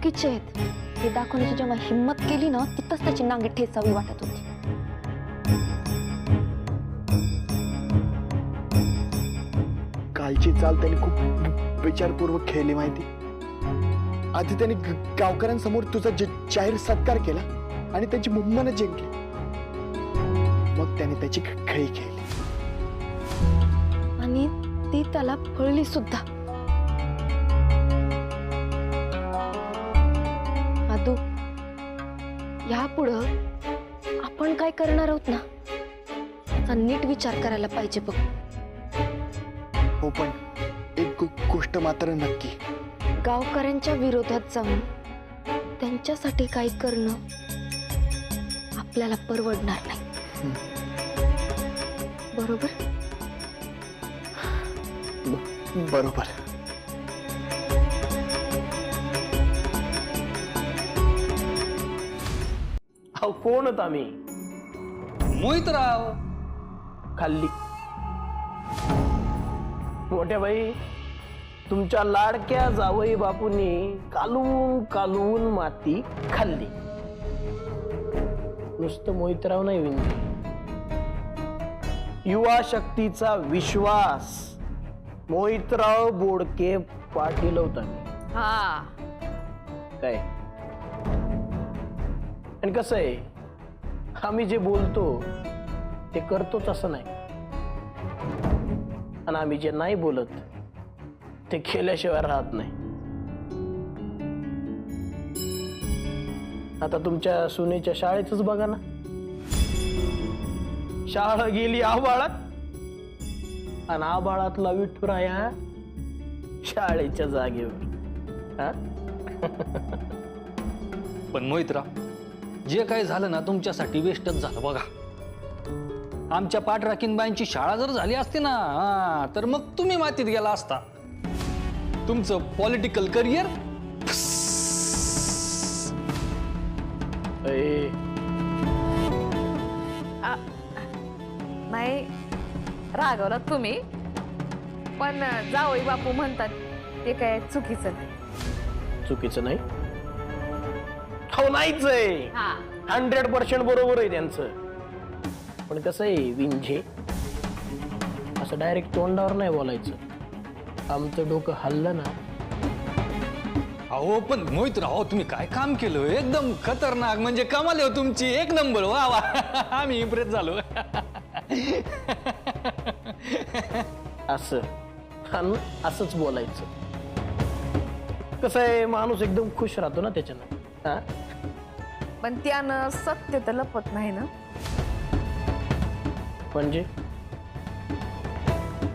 चुकीचे आहेत हे दाखवण्याची जेव्हा हिंमत केली ना, तिथंच त्याची नांगी ठेचावी वाटत होती. कालची चाल त्यांनी खूप विचारपूर्वक खेळली माहिती. आधी त्यांनी गावकऱ्यांसमोर तुझा जाहीर सत्कार केला आणि त्यांची मुंबईने जिंकली. मग त्याने त्याची खेळी खेळली आणि ती त्याला फळली सुद्धा. आदू, यापुढं आपण काय करणार आहोत ना, याचा नीट विचार करायला पाहिजे बघ. हो, पण एक गोष्ट मात्र नक्की, गावकऱ्यांच्या विरोधात जाऊन त्यांच्यासाठी काही करणं आपल्याला परवडणार नाही. बरोबर? बरोबर. अहो कोण होत आम्ही? मोहितराव. खाल्ली मोठ्या बाई, तुमच्या लाडक्या जावई बापूंनी कालवून कालवून माती खाल्ली. नुसतं मोहितराव नाही विनली, युवा शक्तीचा विश्वास मोहितराव बोडके पाटील होता. हा, काय आणि कसं आहे, आम्ही जे बोलतो ते करतोच असं नाही, आणि आम्ही जे नाही बोलत ते केल्याशिवाय राहत नाही. आता तुमच्या सुनेच्या शाळेच बघा ना, शाळा गेली आबाळात आणि आबाळातला विठुराया शाळेच्या जागेवर. हा, पण मोहितराव, जे काही झालं ना तुमच्यासाठी वेस्टच झालं बघा. आमच्या पाठराखीनबाईंची शाळा जर झाली असती ना, तर मग तुम्ही मातीत गेला असता. तुमचं पॉलिटिकल करिअर नाही रागवलात तुम्ही, पण जावई बापू म्हणतात ते काय चुकीचं नाही. चुकीचं नाही, हो नाहीच आहे. 100% बरोबर आहे त्यांचं. पण कसं आहे विंझे, असं डायरेक्ट तोंडावर नाही बोलायचं. आमचं डोकं हल्लं ना. अहो पण मोहितराव, तुम्ही काय काम केलं, एकदम खतरनाक, म्हणजे कमाल आहे तुमची, एक नंबर. वा वा, आम्ही इम्प्रेस झालो. असं असंच बोलायचं. कसं आहे, माणूस एकदम खुश राहतो ना त्याच्यानं. हा, पण त्यानं सत्य तर लपत नाही ना.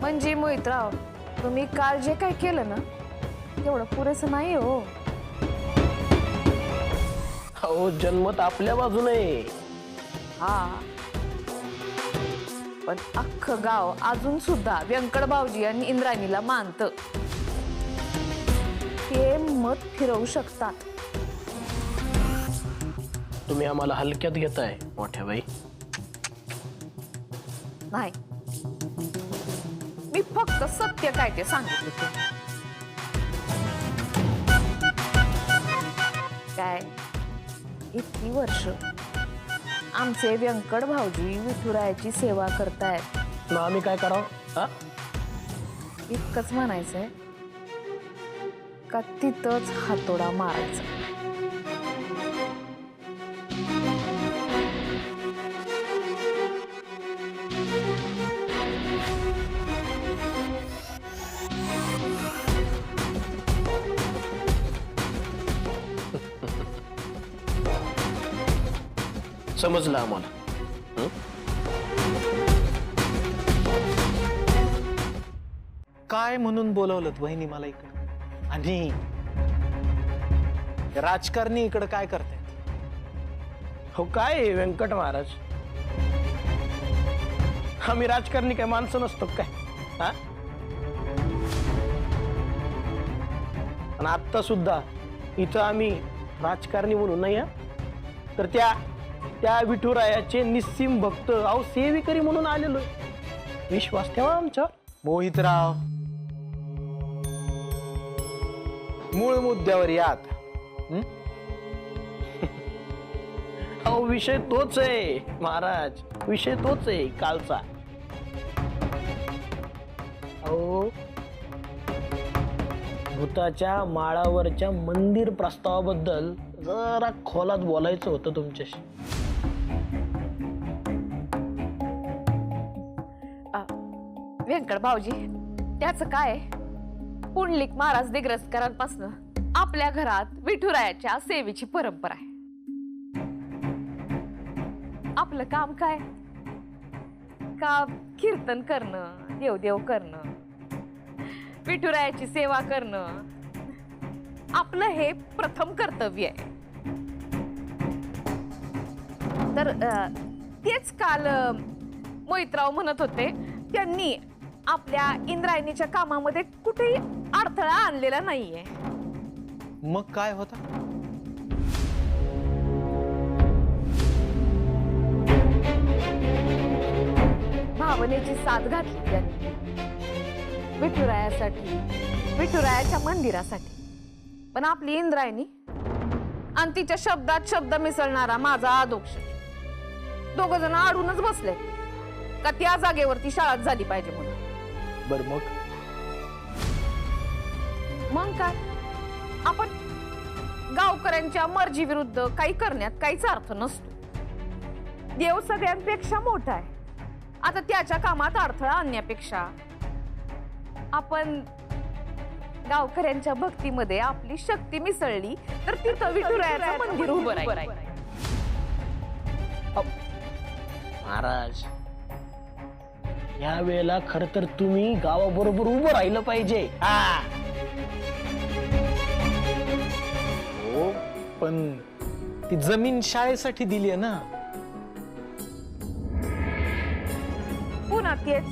म्हणजे मोहितराव, तुम्ही काल जे काय केलं ना, तेवढं पुरेसं नाही हो. हो, जन्मत आपल्या बाजूने. हा, पण अख्खं गाव अजून सुद्धा व्यंकट भाऊजी आणि इंद्राणीला मानतं. ते मत फिरवू शकतात. तुम्ही आम्हाला हलक्यात घेताय मोठ्या बाई. नाही, मी फक्त सत्य काय ते सांगितलं होतं. काय इतकी वर्ष आमचे व्यंकट भाऊजी विठुरायाची सेवा करतायत, मग आम्ही काय करावं? हा, इतकंच म्हणायचंय का तिथंच हातोडा मारायचा. समजलं आम्हाला. काय म्हणून बोलवलं बहिणी मला इकडे, आणि राजकारणी इकडे काय करते? हो काय आहे व्यंकट महाराज, आम्ही राजकारणी काय माणसं नसतो काय? हा, आणि आता सुद्धा इथं आम्ही राजकारणी म्हणून नाही, तर त्या विठुरायाचे निस्सीम भक्त, अहो सेविकरी म्हणून आलेलो. विश्वास ठेवा आमच्यावर. मोहितराव, मूळ मुद्द्यावर यात. अहो विषय तोच आहे महाराज, विषय तोच आहे कालचा. अहो भूताच्या माळावरच्या मंदिर प्रस्तावाबद्दल जरा खोलात बोलायचं होतं तुमच्याशी. व्यंकट भाऊजी, त्याचं काय? पुंडलिक महाराज दिग्रसकरांपासून आपल्या घरात विठुरायाच्या सेवेची परंपरा आहे. आपलं काम काय? का कीर्तन करणं, देवदेव करणं, विठुरायाची सेवा करणं आपलं हे प्रथम कर्तव्य आहे. तर तेच काल मोहितराव म्हणत होते, त्यांनी आपल्या इंद्रायणीच्या कामामध्ये कुठेही अडथळा आणलेला नाहीये. मग काय होता? भावनेची साथ घातली त्यांनी विठुरायासाठी, विठुरायाच्या मंदिरासाठी. पण आपली इंद्रायणी आणि तिच्या शब्दात शब्द मिसळणारा माझा आदोक्ष, दोघ जण आडूनच बसले का त्या जागेवरती शाळा झाली पाहिजे म्हणून. बर मग काय, आपण गावकऱ्यांच्या मर्जी विरुद्ध काही करण्यात काहीच अर्थ नसतो. देव सगळ्यांपेक्षा मोठा आहे. आता त्याच्या कामात अडथळा आणण्यापेक्षा आपण गावकऱ्यांच्या भक्तीमध्ये आपली शक्ती मिसळली तर तिथं विठुरायाचं मंदिर उभं राहील. महाराज या वेळेला खर तर तुम्ही गावाबरोबर उभं राहिलं पाहिजे. हो, पण ती जमीन शाळेसाठी दिली आहे ना. पुन्हा तेच,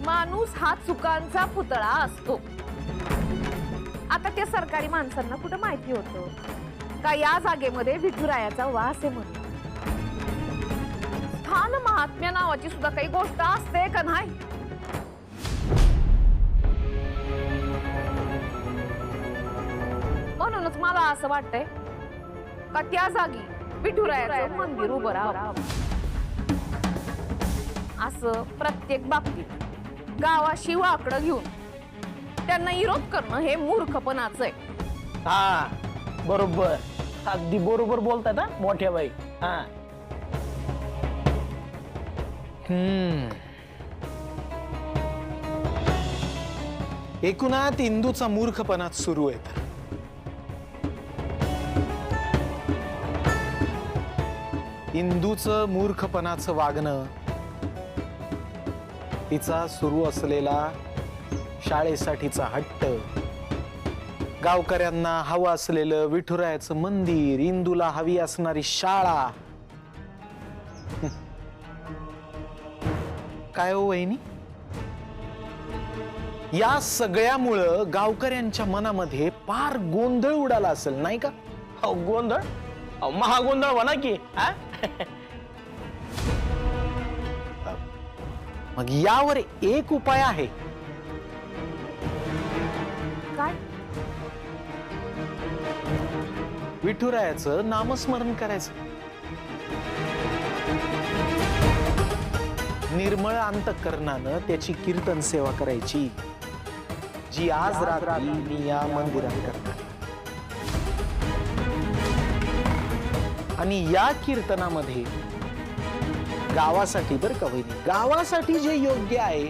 माणूस हा चुकांचा पुतळा असतो. आता त्या सरकारी माणसांना कुठं माहिती होतं का या जागेमध्ये विठुरायाचा वास आहे म्हणून. स्थान महात्म्य नावाची सुद्धा काही गोष्ट असते का नाही? म्हणूनच मला असं वाटतंय का त्या जागी विठुरायाचं मंदिर उभं राहावं. असं प्रत्येक बाबतीत गावाशी वाकडं घेऊन त्यांना विरोध करणं हे मूर्खपणाचं आहे. हा बरोबर, अगदी बरोबर बोलतात हा मोठ्या बाई. हा एकूणात इंदूचा मूर्खपणात सुरू आहे. तर इंदूचं मूर्खपणाचं वागणं, तिचा सुरू असलेला शाळेसाठीचा हट्ट, गावकऱ्यांना हवं असलेलं विठुरायाचं मंदिर, इंदूला हवी असणारी शाळा. काय हो वहिनी, या सगळ्यामुळं गावकऱ्यांच्या मनामध्ये फार गोंधळ उडाला असेल नाही का? अहो गोंधळ, अहो महागोंधळ म्हणा की. मग यावर एक उपाय आहे. काय? विठुरायाचं नामस्मरण करायचं. निर्मळ अंतःकरणानं त्याची कीर्तन सेवा करायची, जी आज रात्री मी या मंदिरात करणार. आणि या कीर्तनामध्ये गावासाठी, बरं का वहिनी, गावासाठी जे योग्य आहे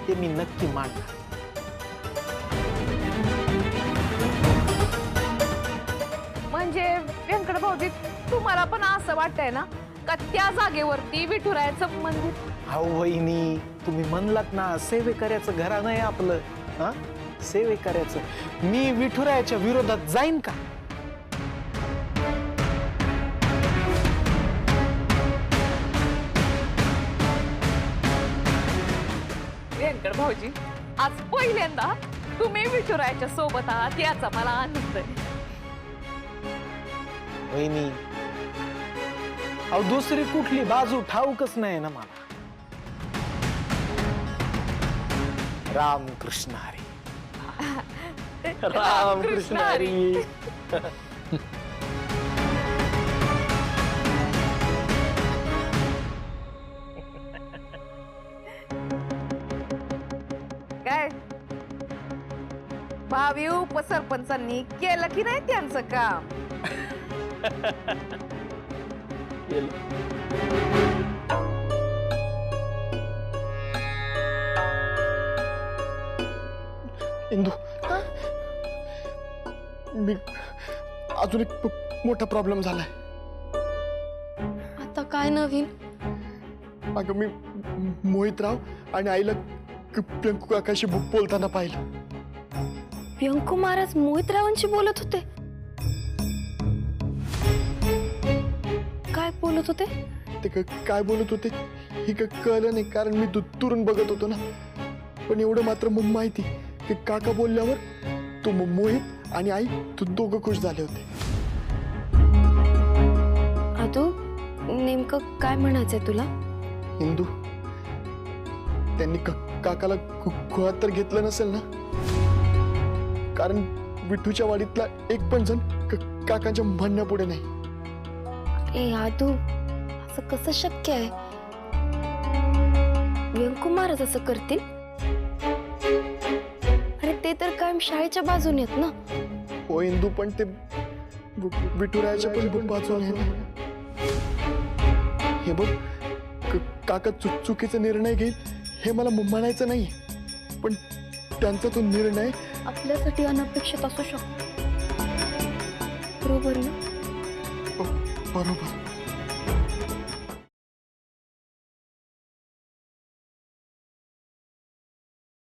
ते मी नक्की मांडणार. म्हणजे व्यंकट भाऊजी, तुम्हाला पण असं वाटतंय ना का त्या जागेवरती विठुरायाचं मंदिर? अहो वहिनी, तुम्ही म्हणलात ना सेवेकऱ्याचं घराणं आहे आपलं. हा, सेवेकऱ्याचं. मी विठुरायाच्या विरोधात जाईन का? व्यंकट भाऊजी, आज पहिल्यांदा तुम्ही विठुरायाच्या सोबत आहात याचा मला आनंद आहे. वहिनी, अहो दुसरी कुठली बाजू ठाऊकच नाही ना मला. रामकृष्ण हरी. राम कृष्ण हरी. काय भावी उपसरपंचांनी केलं की नाही त्यांचं काम? इंदू, मी अजून एक मोठा प्रॉब्लेम झालाय. आता काय नवीन? अगं मी मोहितराव आणि आईला पिंकू काकाशी बोलताना पाहिलं. व्यंकू महाराज मोहितरावांशी बोलत होते? काय बोलत होते? ते काय बोलत होते हे कळलं नाही, कारण मी दुरून बघत होतो ना. पण एवढं मात्र माहिती की काका बोलल्यावर तो मोहित आणि आई दोघं खुश झाले होते. आदू, नेमकं काय म्हणायचंय तुला? हिंदू, त्यांनी काकाला खुळात तर घेतलं नसेल ना, कारण विठूच्या वाडीतला एक पण जण काकांच्या म्हणण्यापुढे नाही. ए आदू, असं कसं शक्य आहे? व्यंकू महाराज असं करतील? अरे ते तर कायम शाळेच्या बाजूने आहेत ना. हो हिंदू, पण ते विठुरायाच्या पण बाजूने आहे ना. हे बघ, काका चुकीचा निर्णय घेईल हे मला म्हणायचं नाही, पण त्यांचा तो निर्णय आपल्यासाठी अनपेक्षित असू शकतो. बरोबर ना? बरोबर.